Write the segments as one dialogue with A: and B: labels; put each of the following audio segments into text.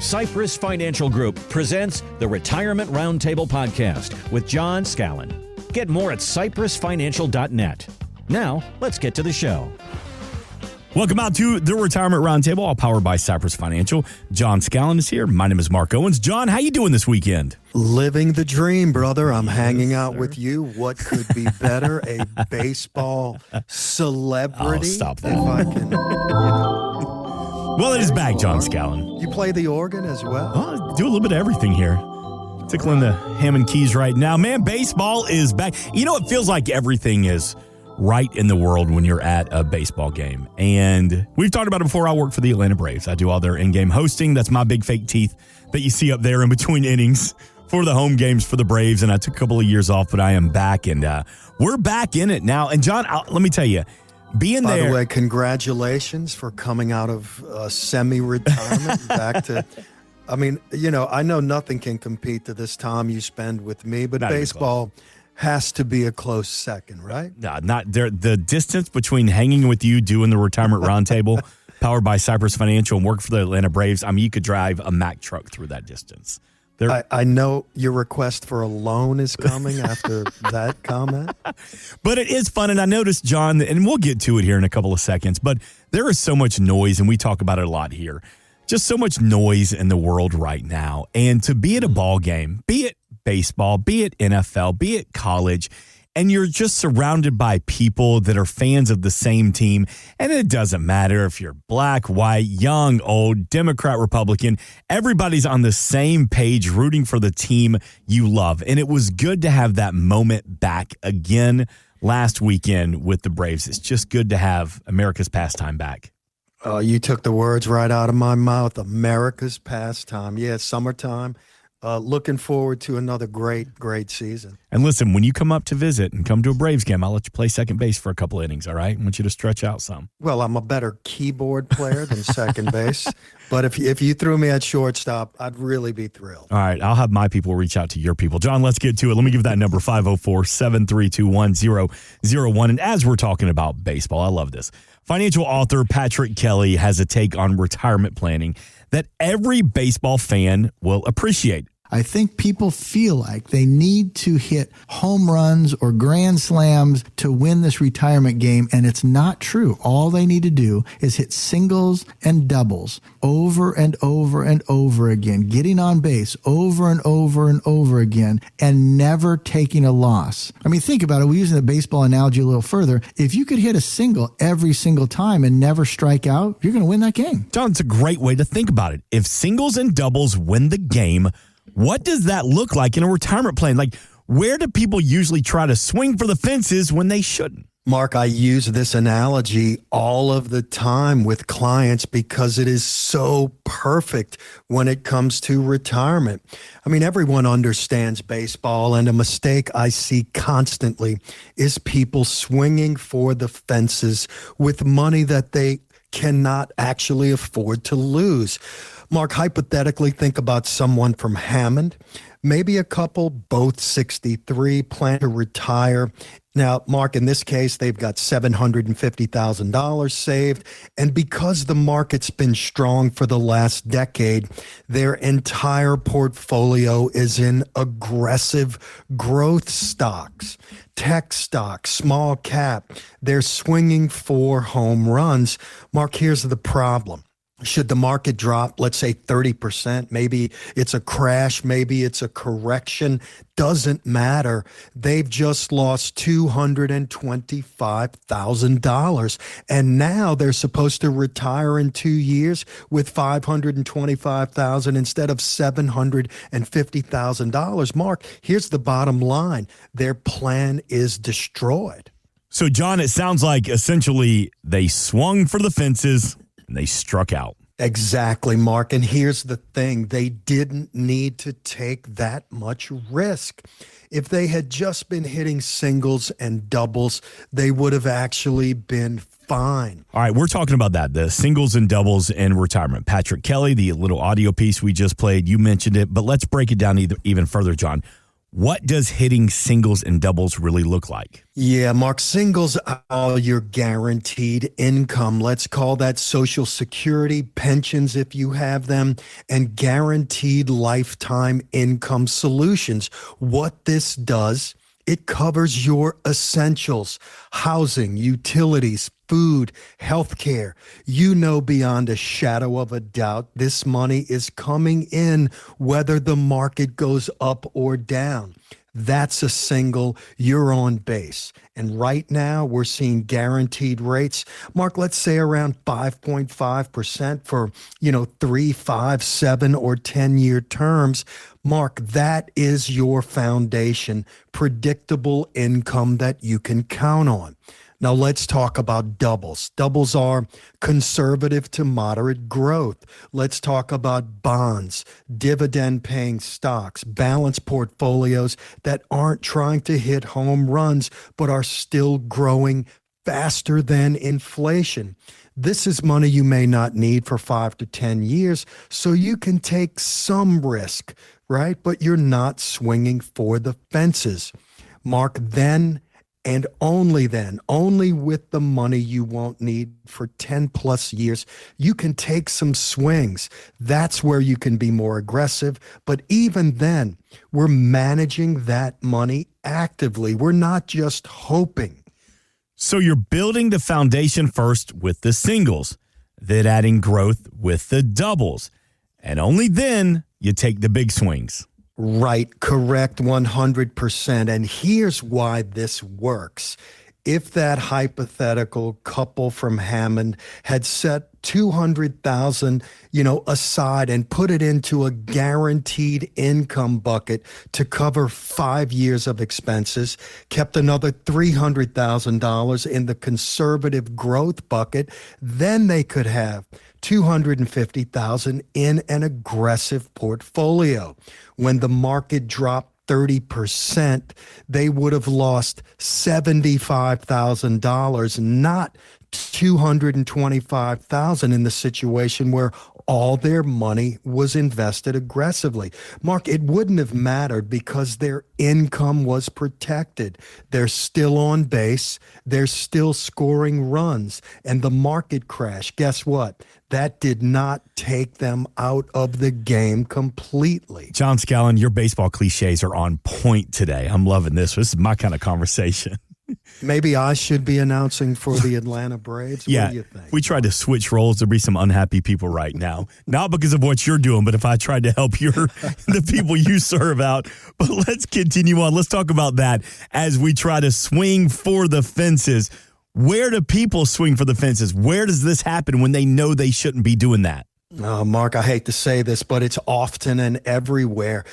A: Cypress Financial Group presents the Retirement Roundtable podcast with John Scallan. Get more at cypressfinancial.net. Now, let's get to the show.
B: Welcome out to the Retirement Roundtable, all powered by Cypress Financial. John Scallan is here. My name is Mark Owens. John, how you doing this weekend?
C: Living the dream, brother. I'm hanging out with you. What could be better? A baseball celebrity.
B: Oh, stop that.
C: If I can,
B: Well, it is back, John Scallan.
C: You play the organ as well?
B: Oh, do a little bit of everything here. Tickling the Hammond keys right now. Man, baseball is back. You know, it feels like everything is right in the world when you're at a baseball game. And we've talked about it before. I work for the Atlanta Braves. I do all their in-game hosting. That's my big fake teeth that you see up there in between innings for the home games for the Braves. And I took a couple of years off, but I am back, and we're back in it now. And John, let me tell you, being
C: By
B: there.
C: the way, congratulations for coming out of semi-retirement back to, I mean, you know, I know nothing can compete to this time you spend with me, but baseball has to be a close second, right?
B: No, not there. The distance between hanging with you, doing the Retirement Roundtable, powered by Cypress Financial, and work for the Atlanta Braves. I mean, you could drive a Mack truck through that distance.
C: I know your request for a loan is coming after that comment.
B: But it is fun, and I noticed, John, and we'll get to it here in a couple of seconds, but there is so much noise, and we talk about it a lot here. Just so much noise in the world right now. And to be at a ball game, be it baseball, be it NFL, be it college, and you're just surrounded by people that are fans of the same team. And it doesn't matter if you're black, white, young, old, Democrat, Republican. Everybody's on the same page rooting for the team you love. And it was good to have that moment back again last weekend with the Braves. It's just good to have America's pastime back.
C: You took the words right out of my mouth. America's pastime. Yeah, summertime. Looking forward to another great season.
B: And listen, when you come up to visit and come to a Braves game, I'll let you play second base for a couple innings, all right? I want you to stretch out some.
C: Well, I'm a better keyboard player than second base, but if you threw me at shortstop, I'd really be thrilled.
B: All right, I'll have my people reach out to your people. John, let's get to it. Let me give that number, 504-732-1001. And as we're talking about baseball, I love this. Financial author Patrick Kelly has a take on retirement planning that every baseball fan will appreciate.
D: I think people feel like they need to hit home runs or grand slams to win this retirement game, and it's not true. All they need to do is hit singles and doubles over and over and over again, getting on base over and over and over again, and never taking a loss. I mean, think about it. We're using the baseball analogy a little further. If you could hit a single every single time and never strike out, you're going to win that game.
B: John, it's a great way to think about it. If singles and doubles win the game, what does that look like in a retirement plan? Like, where do people usually try to swing for the fences when they shouldn't?
C: Mark, I use this analogy all of the time with clients because it is so perfect when it comes to retirement. I mean, everyone understands baseball, and a mistake I see constantly is people swinging for the fences with money that they cannot actually afford to lose. Mark, hypothetically, think about someone from Hammond, maybe a couple, both 63, plan to retire. Now, Mark, in this case, they've got $750,000 saved. And because the market's been strong for the last decade, their entire portfolio is in aggressive growth stocks, tech stocks, small cap. They're swinging for home runs. Mark, here's the problem. Should the market drop, let's say 30%, maybe it's a crash, maybe it's a correction, doesn't matter. They've just lost $225,000. And now they're supposed to retire in 2 years with $525,000 instead of $750,000. Mark, here's the bottom line. Their plan is destroyed.
B: So, John, it sounds like essentially they swung for the fences and they struck out.
C: Exactly, Mark. And here's the thing. They didn't need to take that much risk. If they had just been hitting singles and doubles, they would have actually been fine.
B: All right, we're talking about that, the singles and doubles in retirement. Patrick Kelly, the little audio piece we just played, you mentioned it, but let's break it down even further, John. What does hitting singles and doubles really look like?
C: Yeah, Mark, singles are all your guaranteed income. Let's call that Social Security, pensions if you have them, and guaranteed lifetime income solutions. What this does, it covers your essentials, housing, utilities, food, healthcare. You know beyond a shadow of a doubt, this money is coming in whether the market goes up or down. That's a single, you're on base. And right now we're seeing guaranteed rates, Mark, let's say around 5.5% for, 3, 5, 7, or 10-year terms. Mark, that is your foundation, predictable income that you can count on. Now let's talk about doubles. Doubles are conservative to moderate growth. Let's talk about bonds, dividend-paying stocks, balanced portfolios that aren't trying to hit home runs but are still growing faster than inflation. This is money you may not need for 5 to 10 years, so you can take some risk, right? But you're not swinging for the fences. Mark, then and only then, only with the money you won't need for 10 plus years, you can take some swings. That's where you can be more aggressive. But even then, we're managing that money actively. We're not just hoping.
B: So you're building the foundation first with the singles, then adding growth with the doubles. And only then you take the big swings.
C: Right, correct, 100%. And here's why this works. If that hypothetical couple from Hammond had set $200,000, aside and put it into a guaranteed income bucket to cover 5 years of expenses, kept another $300,000 in the conservative growth bucket, then they could have $250,000 in an aggressive portfolio. When the market dropped 30%, they would have lost $75,000, not $225,000 in the situation where all their money was invested aggressively. Mark, it wouldn't have mattered because their income was protected. They're still on base. They're still scoring runs. And the market crash, guess what? That did not take them out of the game completely.
B: John Scallan, your baseball cliches are on point today. I'm loving this. This is my kind of conversation.
C: Maybe I should be announcing for the Atlanta Braves.
B: Yeah,
C: what do you think?
B: we tried to switch roles. There'd be some unhappy people right now. Not because of what you're doing, but if I tried to help the people you serve out. But let's continue on. Let's talk about that as we try to swing for the fences. Where do people swing for the fences? Where does this happen when they know they shouldn't be doing that?
C: Mark, I hate to say this, but it's often and everywhere.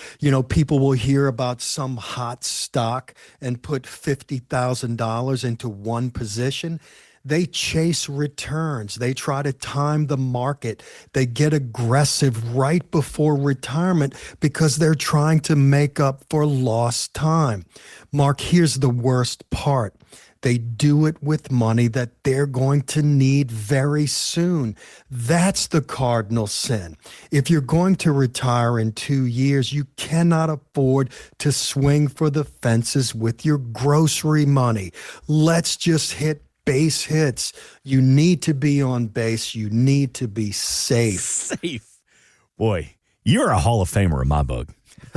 C: People will hear about some hot stock and put $50,000 into one position. They chase returns. They try to time the market. They get aggressive right before retirement because they're trying to make up for lost time. Mark, here's the worst part. They do it with money that they're going to need very soon. That's the cardinal sin. If you're going to retire in 2 years, you cannot afford to swing for the fences with your grocery money. Let's just hit base hits. You need to be on base. You need to be safe.
B: Safe. Boy, you're a Hall of Famer in my book.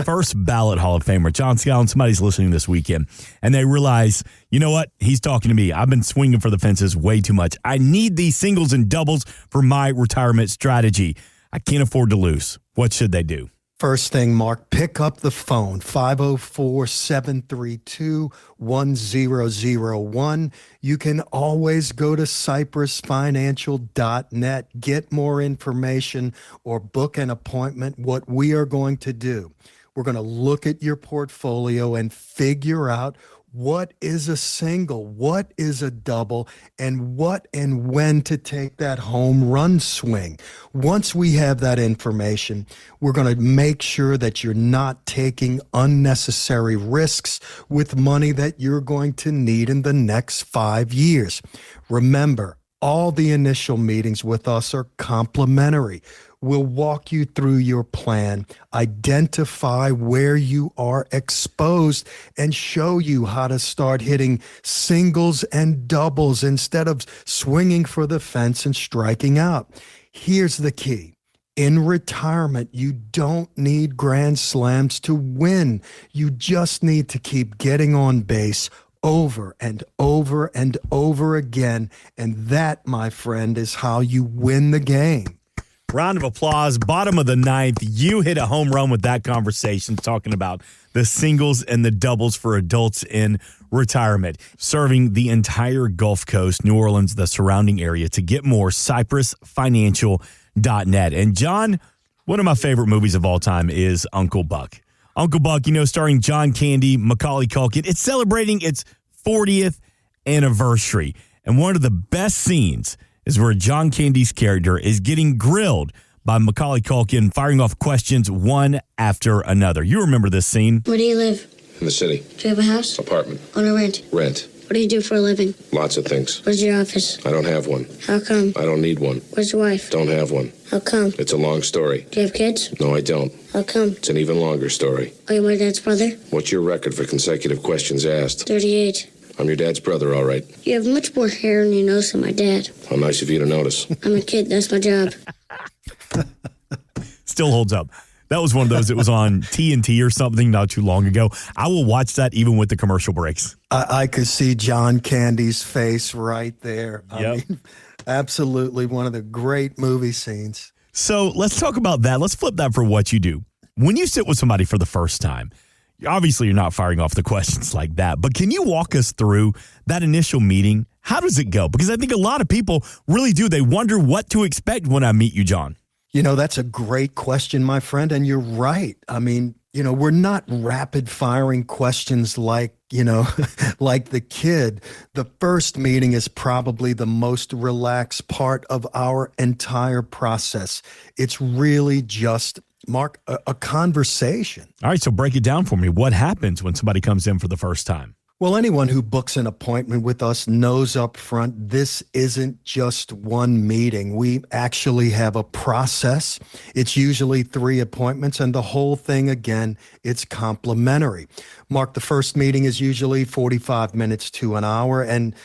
B: First ballot Hall of Famer. John Scallan, somebody's listening this weekend, and they realize, you know what? He's talking to me. I've been swinging for the fences way too much. I need these singles and doubles for my retirement strategy. I can't afford to lose. What should they do?
C: First thing, Mark, pick up the phone, 504-732-1001. You can always go to cypressfinancial.net, get more information, or book an appointment. What we are going to do, we're going to look at your portfolio and figure out what is a single, what is a double, and what and when to take that home run swing. Once we have that information, we're going to make sure that you're not taking unnecessary risks with money that you're going to need in the next 5 years. Remember, all the initial meetings with us are complimentary. We'll walk you through your plan, identify where you are exposed, and show you how to start hitting singles and doubles instead of swinging for the fence and striking out. Here's the key. In retirement, you don't need grand slams to win. You just need to keep getting on base over and over and over again. And that, my friend, is how you win the game.
B: Round of applause. Bottom of the ninth. You hit a home run with that conversation, talking about the singles and the doubles for adults in retirement. Serving the entire Gulf Coast, New Orleans, the surrounding area. To get more, cypressfinancial.net. And John, one of my favorite movies of all time is Uncle Buck. Uncle Buck, starring John Candy, Macaulay Culkin. It's celebrating its 40th anniversary. And one of the best scenes is where John Candy's character is getting grilled by Macaulay Culkin, firing off questions one after another. You remember this scene?
E: Where do you live?
F: In the city.
E: Do you have a house?
F: Apartment.
E: On a rent?
F: Rent.
E: What do you do for a living?
F: Lots of things.
E: Where's your office?
F: I don't have one.
E: How come?
F: I don't need one.
E: Where's your wife?
F: Don't have one.
E: How come?
F: It's a long story.
E: Do you have kids?
F: No, I don't.
E: How come?
F: It's an even longer story.
E: Are you my dad's brother?
F: What's your record for consecutive questions asked?
E: 38.
F: I'm your dad's brother, all right.
E: You have much more hair on your nose than my dad.
F: How nice of you to notice.
E: I'm a kid. That's my job.
B: Still holds up. That was one of those that was on TNT or something not too long ago. I will watch that even with the commercial breaks.
C: I could see John Candy's face right there.
B: Yep.
C: I mean, absolutely one of the great movie scenes.
B: So let's talk about that. Let's flip that for what you do. When you sit with somebody for the first time, obviously you're not firing off the questions like that, but can you walk us through that initial meeting? How does it go? Because I think a lot of people really do. They wonder what to expect when I meet you, John.
C: That's a great question, my friend, and you're right. I mean, we're not rapid firing questions like, like the kid. The first meeting is probably the most relaxed part of our entire process. It's really just, Mark, a conversation.
B: All right, so break it down for me. What happens when somebody comes in for the first time?
C: Well, anyone who books an appointment with us knows up front this isn't just one meeting. We actually have a process. It's usually 3 appointments, and the whole thing, again, it's complimentary. Mark, the first meeting is usually 45 minutes to an hour, and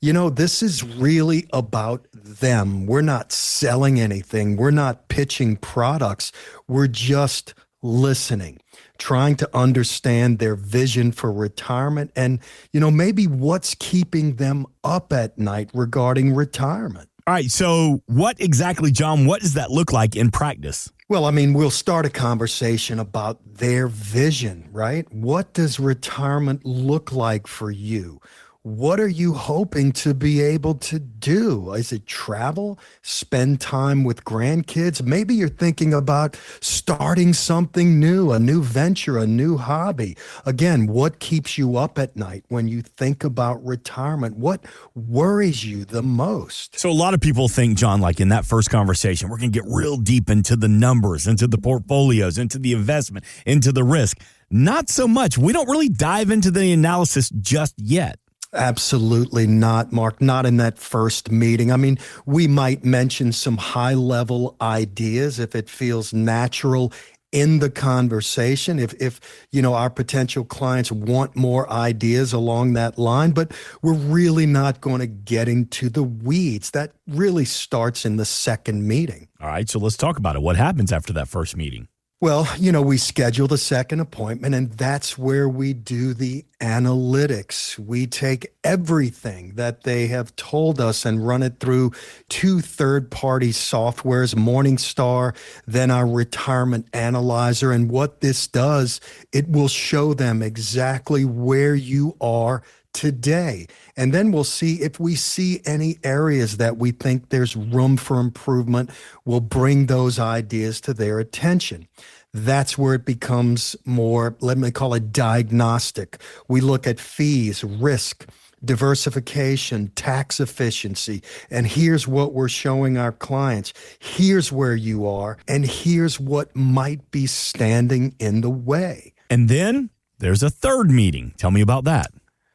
C: this is really about them. We're not selling anything. We're not pitching products. We're just listening, trying to understand their vision for retirement and, maybe what's keeping them up at night regarding retirement.
B: All right, so what exactly, John, what does that look like in practice?
C: Well, I mean, we'll start a conversation about their vision, right? What does retirement look like for you? What are you hoping to be able to do? Is it travel, spend time with grandkids? Maybe you're thinking about starting something new, a new venture, a new hobby. Again, what keeps you up at night when you think about retirement? What worries you the most?
B: So a lot of people think, John, like in that first conversation, we're going to get real deep into the numbers, into the portfolios, into the investment, into the risk. Not so much. We don't really dive into the analysis just yet.
C: Absolutely not, Mark. Not in that first meeting. I mean, we might mention some high-level ideas if it feels natural in the conversation, if our potential clients want more ideas along that line, but we're really not going to get into the weeds. That really starts in the second meeting.
B: All right, so let's talk about it. What happens after that first meeting?
C: Well, we schedule the second appointment, and that's where we do the analytics. We take everything that they have told us and run it through 2 third-party softwares, Morningstar, then our retirement analyzer. And what this does, it will show them exactly where you are today. And then we'll see if we see any areas that we think there's room for improvement. We'll bring those ideas to their attention. That's where it becomes more, let me call it diagnostic. We look at fees, risk, diversification, tax efficiency. And here's what we're showing our clients. Here's where you are. And here's what might be standing in the way.
B: And then there's a third meeting. Tell me about that.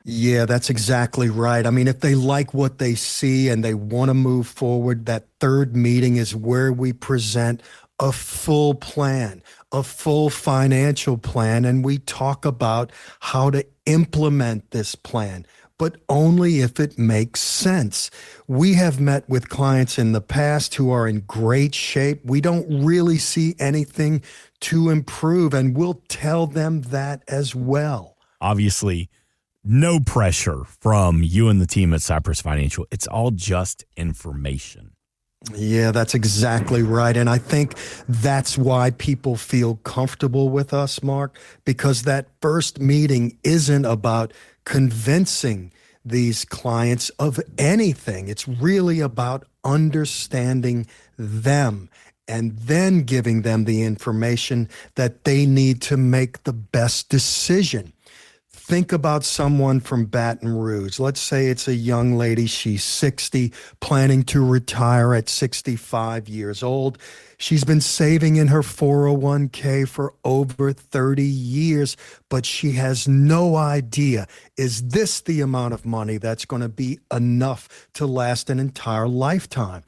C: Yeah, that's exactly right. I mean, if they like what they see and they want to move forward, that third meeting is where we present a full plan, a full financial plan, and we talk about how to implement this plan, but only if it makes sense. We have met with clients in the past who are in great shape. We don't really see anything to improve, and we'll tell them that as well.
B: Obviously, no pressure from you and the team at Cypress Financial. It's all just information.
C: Yeah, that's exactly right. And I think that's why people feel comfortable with us, Mark, because that first meeting isn't about convincing these clients of anything. It's really about understanding them and then giving them the information that they need to make the best decision. Think about someone from Baton Rouge. Let's say it's a young lady. She's 60, planning to retire at 65 years old. She's been saving in her 401k for over 30 years, but she has no idea, is this the amount of money that's going to be enough to last an entire lifetime?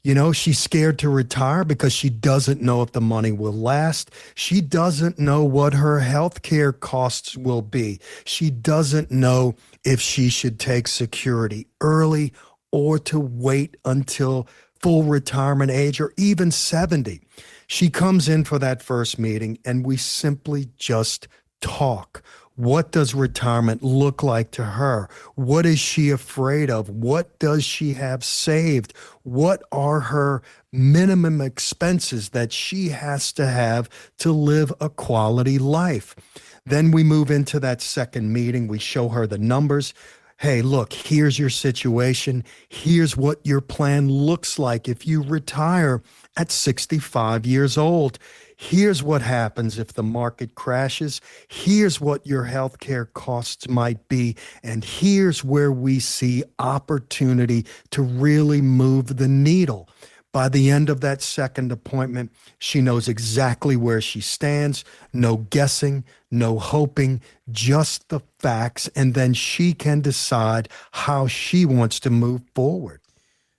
C: You know, she's scared to retire because she doesn't know if the money will last. She doesn't know what her health care costs will be. She doesn't know if she should take security early or to wait until full retirement age or even 70. She comes in for that first meeting and we simply just talk. What does retirement look like to her? What is she afraid of? What does she have saved? What are her minimum expenses that she has to have to live a quality life? Then we move into that second meeting. We show her the numbers. Hey, look, here's your situation. Here's what your plan looks like if you retire at 65 years old. Here's what happens if the market crashes. Here's what your healthcare costs might be. And here's where we see opportunity to really move the needle. By the end of that second appointment, she knows exactly where she stands. No guessing, no hoping, just the facts. And then she can decide how she wants to move forward.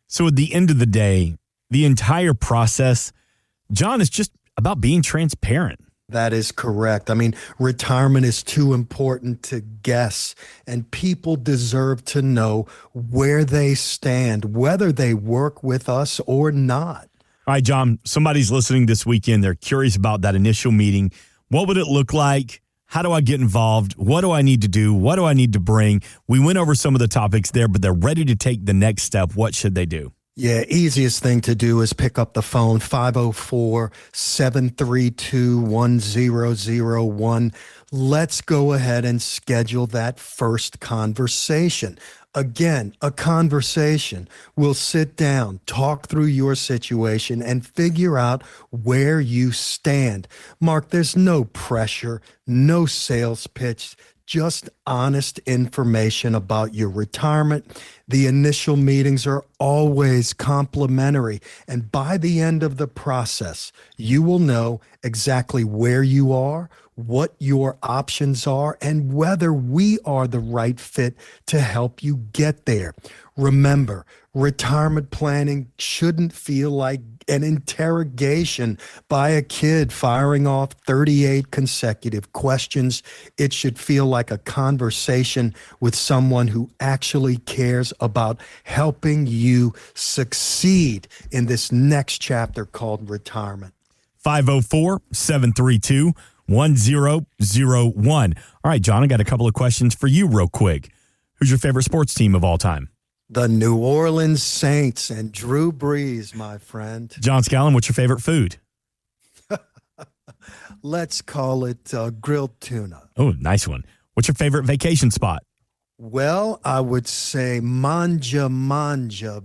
B: So at the end of the day, the entire process, John, is just about being transparent.
C: That is correct. I mean, retirement is too important to guess, and people deserve to know where they stand, whether they work with us or not.
B: All right, John, somebody's listening this weekend. They're curious about that initial meeting. What would it look like? How do I get involved? What do I need to do? What do I need to bring? We went over some of the topics there, but they're ready to take the next step. What should they do?
C: Yeah, easiest thing to do is pick up the phone, 504-732-1001. Let's go ahead and schedule that first conversation. Again, a conversation. We'll sit down, talk through your situation, and figure out where you stand. Mark, there's no pressure, no sales pitch, just honest information about your retirement. The initial meetings are always complimentary. And by the end of the process, you will know exactly where you are, what your options are, and whether we are the right fit to help you get there. Remember, retirement planning shouldn't feel like an interrogation by a kid firing off 38 consecutive questions. It should feel like a conversation with someone who actually cares about helping you succeed in this next chapter called retirement.
B: 504-732-1001. All right, John, I got a couple of questions for you real quick. Who's your favorite sports team of all time?
C: The New Orleans Saints and Drew Brees, my friend.
B: John Scallan, what's your favorite food?
C: Let's call it grilled tuna.
B: Oh, nice one. What's your favorite vacation spot?
C: Well, I would say mangia,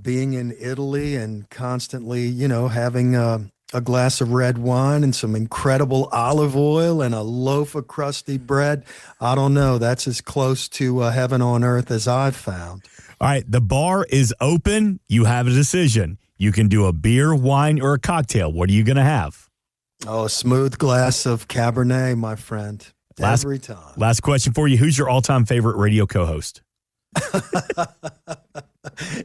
C: being in Italy and constantly, having a glass of red wine and some incredible olive oil and a loaf of crusty bread. I don't know. That's as close to heaven on earth as I've found.
B: All right, the bar is open. You have a decision. You can do a beer, wine, or a cocktail. What are you going to have?
C: Oh, a smooth glass of Cabernet, my friend. Every time.
B: Last question for you. Who's your all-time favorite radio co-host?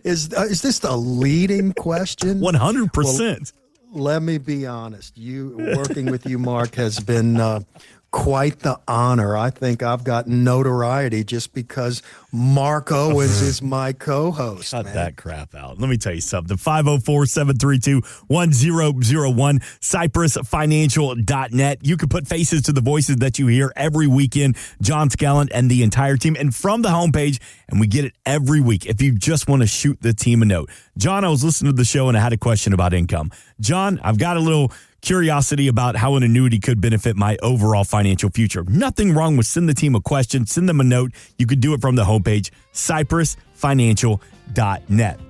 C: Is this the leading question?
B: 100%.
C: let me be honest. Working with you, Mark, has been quite the honor. I think I've got notoriety just because Mark Owens is my co-host.
B: Cut that crap out. Let me tell you something. 504-732-1001, cypressfinancial.net. You can put faces to the voices that you hear every weekend. John Scallan and the entire team. And from the homepage, and we get it every week if you just want to shoot the team a note. John, I was listening to the show and I had a question about income. John, I've got a little curiosity about how an annuity could benefit my overall financial future. Nothing wrong with send the team a question, send them a note. You could do it from the homepage, cypressfinancial.net.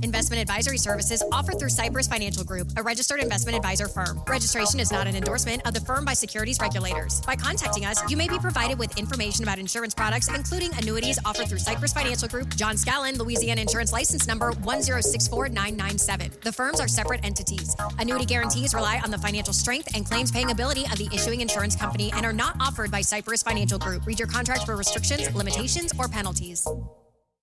G: Investment advisory services offered through Cypress Financial Group, a registered investment advisor firm. Registration is not an endorsement of the firm by securities regulators. By contacting us, you may be provided with information about insurance products, including annuities offered through Cypress Financial Group, John Scallan, Louisiana Insurance License Number 1064997. The firms are separate entities. Annuity guarantees rely on the financial strength and claims paying ability of the issuing insurance company and are not offered by Cypress Financial Group. Read your contract for restrictions, limitations, or penalties.